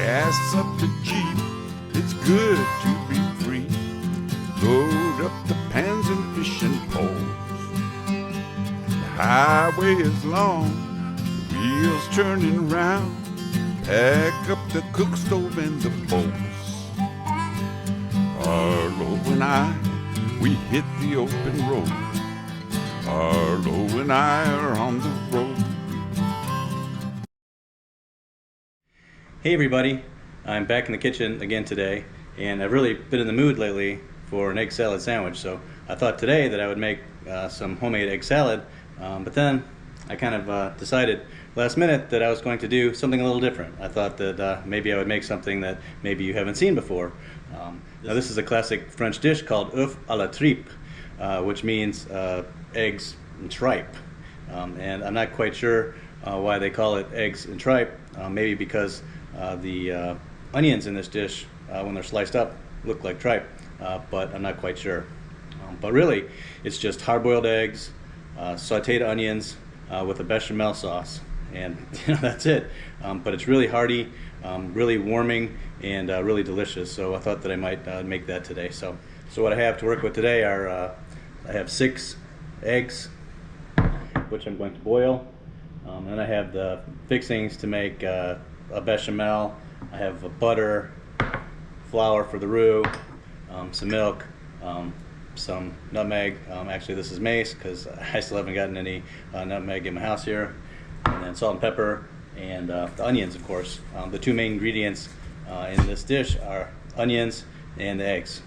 gas up the Jeep, it's good to be free. Load up the pans and fishing poles. The highway is long, the wheels turning round. Pack up the cook stove and the bowls. Arlo and I, we hit the open road. Arlo and I are on the road. Hey everybody, I'm back in the kitchen again today, and I've really been in the mood lately for an egg salad sandwich, so I thought today that I would make some homemade egg salad, but then I kind of decided last minute that I was going to do something a little different. I thought that maybe I would make something that maybe you haven't seen before. Now this is a classic French dish called Oeufs à la Tripe, which means eggs and tripe, and I'm not quite sure why they call it eggs and tripe. Maybe because the onions in this dish, when they're sliced up, look like tripe, but I'm not quite sure. But really, it's just hard-boiled eggs, sautéed onions with a bechamel sauce, and that's it. But it's really hearty, really warming, and really delicious. So I thought that I might make that today. So what I have to work with today are I have 6 eggs, which I'm going to boil. And I have the fixings to make a bechamel. I have butter, flour for the roux, some milk, some nutmeg. Actually, this is mace because I still haven't gotten any nutmeg in my house here. And then salt and pepper, and the onions, of course. The 2 main ingredients in this dish are onions and the eggs.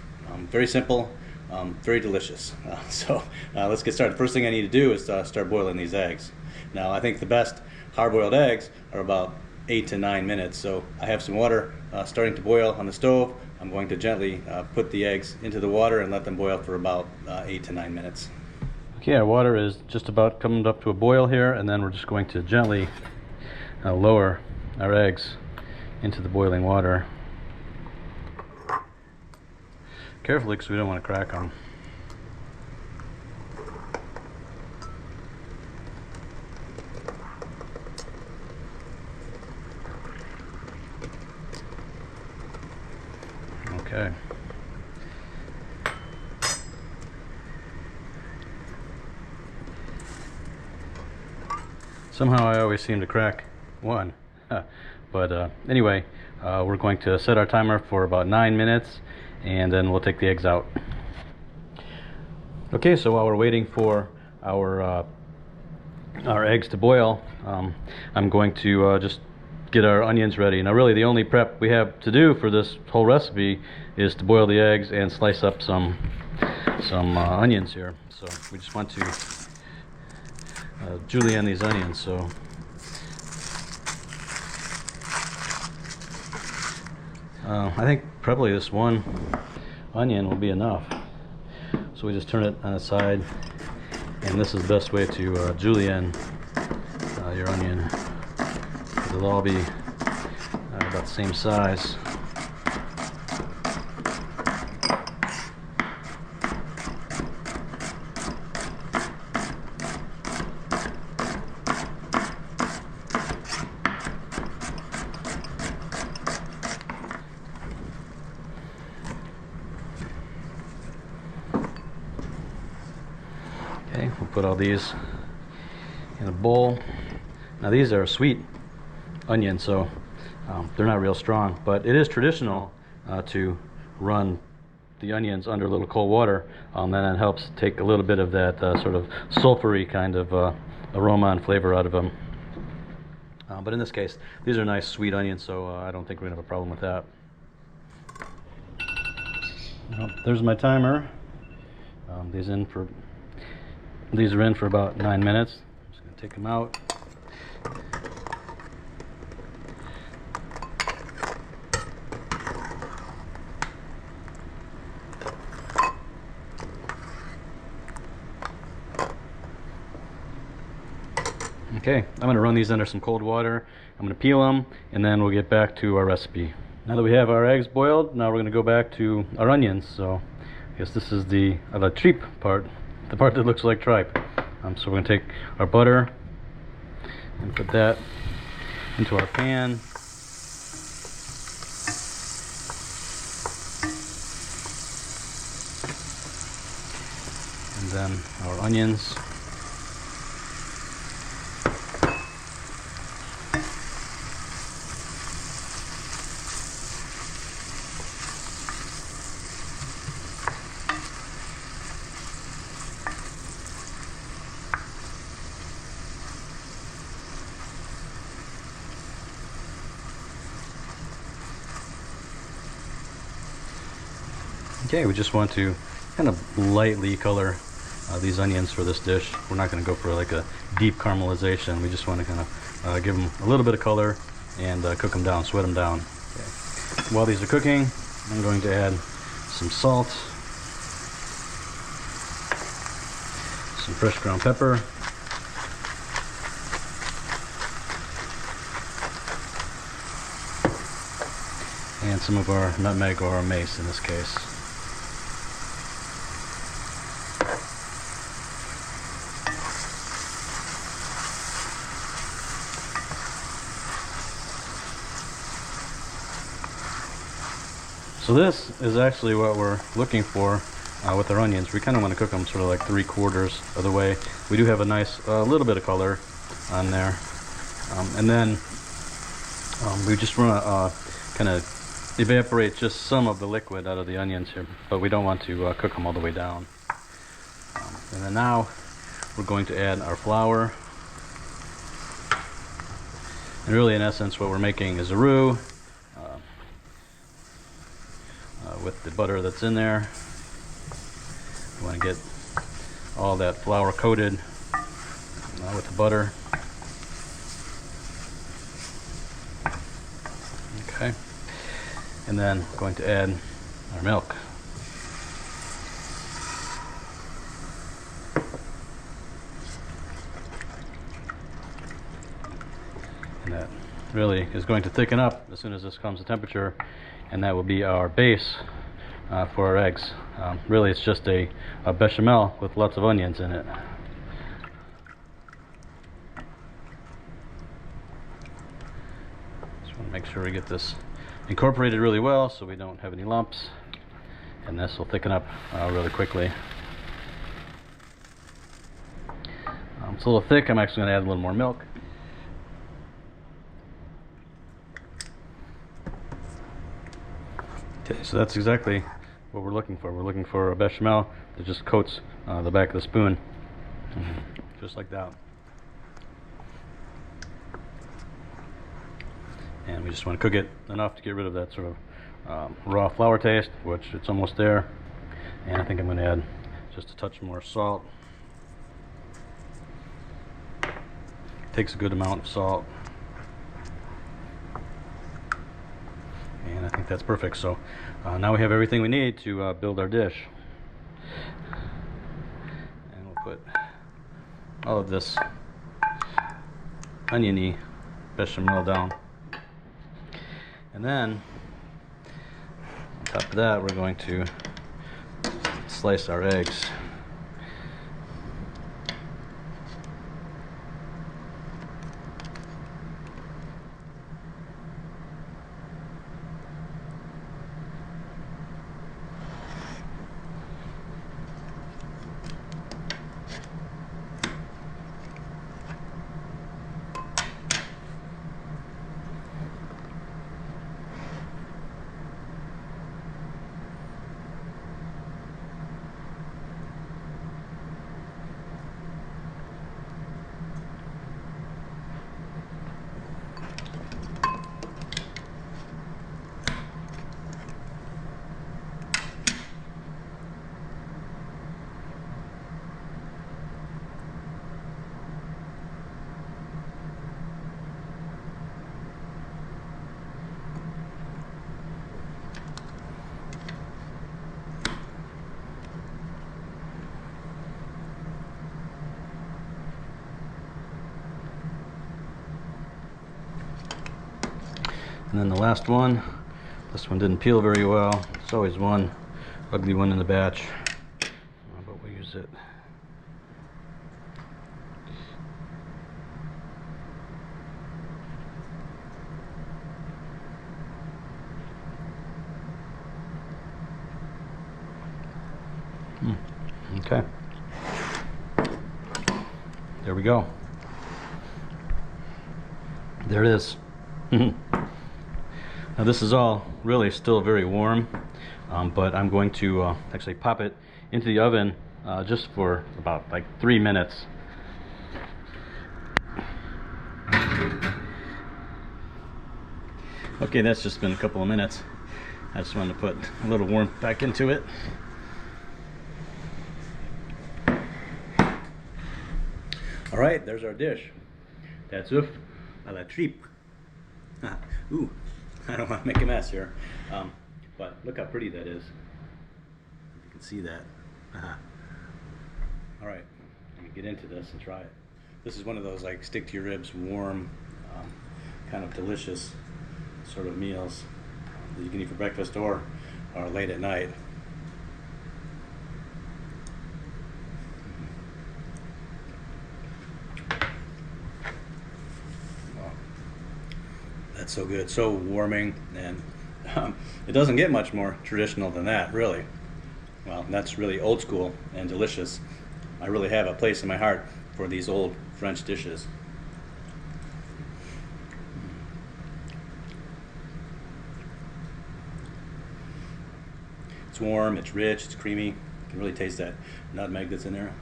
Very simple, very delicious. So let's get started. First thing I need to do is start boiling these eggs. Now, I think the best hard-boiled eggs are about 8 to 9 minutes. So I have some water starting to boil on the stove. I'm going to gently put the eggs into the water and let them boil for about 8 to 9 minutes. Okay, our water is just about coming up to a boil here, and then we're just going to gently lower our eggs into the boiling water. Carefully, because we don't want to crack them. Okay. Somehow I always seem to crack one. But anyway, we're going to set our timer for about 9 minutes, and then we'll take the eggs out. Okay, so while we're waiting for our eggs to boil, I'm going to just get our onions ready. Now really the only prep we have to do for this whole recipe is to boil the eggs and slice up some onions here. So we just want to julienne these onions. So I think probably this one onion will be enough. So we just turn it on its side, and this is the best way to julienne your onion. They'll all be about the same size. Okay, we'll put all these in a bowl. Now these are sweet onions, so they're not real strong, but it is traditional to run the onions under a little cold water. Then it helps take a little bit of that sort of sulfury kind of aroma and flavor out of them. But in this case, these are nice sweet onions, so I don't think we're gonna have a problem with that. Well, there's my timer. These are in for about 9 minutes. I'm just gonna take them out. Okay, I'm going to run these under some cold water. I'm going to peel them, and then we'll get back to our recipe. Now that we have our eggs boiled, now we're going to go back to our onions. So I guess this is the tripe part, the part that looks like tripe. So we're going to take our butter and put that into our pan. then our onions. Okay, we just want to kind of lightly color these onions for this dish. We're not going to go for like a deep caramelization. We just want to kind of give them a little bit of color and cook them down, sweat them down. Okay. While these are cooking, I'm going to add some salt, some fresh ground pepper, and some of our nutmeg or our mace in this case. So this is actually what we're looking for with our onions. We kind of want to cook them sort of like 3/4 of the way. We do have a nice little bit of color on there. And then we just want to kind of evaporate just some of the liquid out of the onions here, but we don't want to cook them all the way down. And then now we're going to add our flour. And really, in essence, what we're making is a roux with the butter that's in there. You want to get all that flour coated with the butter. Okay, and then we're going to add our milk. And that really is going to thicken up as soon as this comes to temperature, and that will be our base for our eggs. Really, it's just a bechamel with lots of onions in it. Just want to make sure we get this incorporated really well so we don't have any lumps, and this will thicken up really quickly. It's a little thick. I'm actually going to add a little more milk. Okay, so that's exactly what we're looking for. We're looking for a bechamel that just coats the back of the spoon, just like that. And we just want to cook it enough to get rid of that sort of raw flour taste, which it's almost there. And I think I'm going to add just a touch more salt. Takes a good amount of salt. And I think that's perfect. So now we have everything we need to build our dish. And we'll put all of this oniony bechamel down. And then on top of that, we're going to slice our eggs. And then the last one, this one didn't peel very well. It's always one ugly one in the batch, but we'll use it. Okay. there we go. There it is. Now this is all really still very warm, but I'm going to actually pop it into the oven just for about like 3 minutes. Okay, that's just been a couple of minutes. I just wanted to put a little warmth back into it. All right, there's our dish. That's Oeufs à la tripe. Ooh, I don't want to make a mess here. But look how pretty that is. You can see that. All right, let me get into this and try it. This is one of those like stick to your ribs, warm, kind of delicious sort of meals that you can eat for breakfast or late at night. That's so good, so warming, and it doesn't get much more traditional than that, really. Well, that's really old school and delicious. I really have a place in my heart for these old French dishes. It's warm, it's rich, it's creamy. You can really taste that nutmeg that's in there.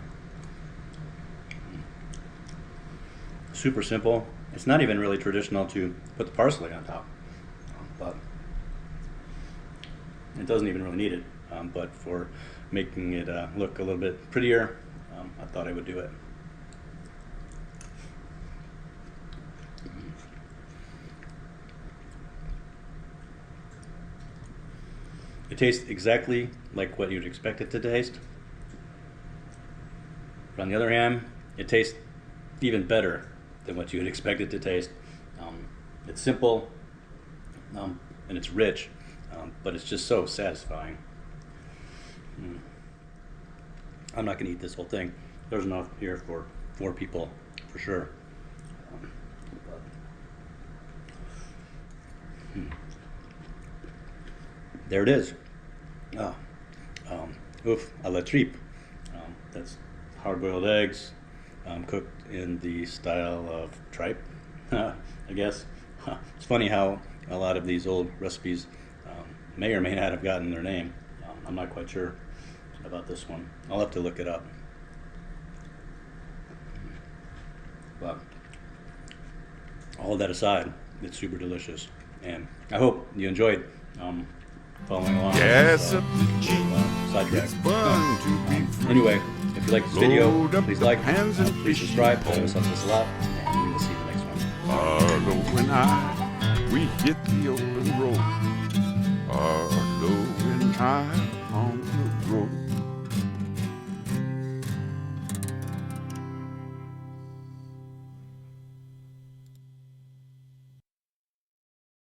Super simple. It's not even really traditional to put the parsley on top, but it doesn't even really need it. But for making it look a little bit prettier, I thought I would do it. It tastes exactly like what you'd expect it to taste. But on the other hand, it tastes even better than what you would expect it to taste. It's simple and it's rich, but it's just so satisfying. I'm not going to eat this whole thing. There's enough here for 4 people for sure. There it is. Oeufs à la tripe. That's hard-boiled eggs cooked in the style of tripe, I guess. It's funny how a lot of these old recipes may or may not have gotten their name. I'm not quite sure about this one. I'll have to look it up. But all that aside, it's super delicious, and I hope you enjoyed following along. Gas with up the Jeep. Sidetrack. It's fun to be free. Anyway, if you like this video, Load up please the like, pans and please fish subscribe. and That always helps us a lot, and we will see you in the next one. Arlo and I, we hit the open road. Arlo and I on the road.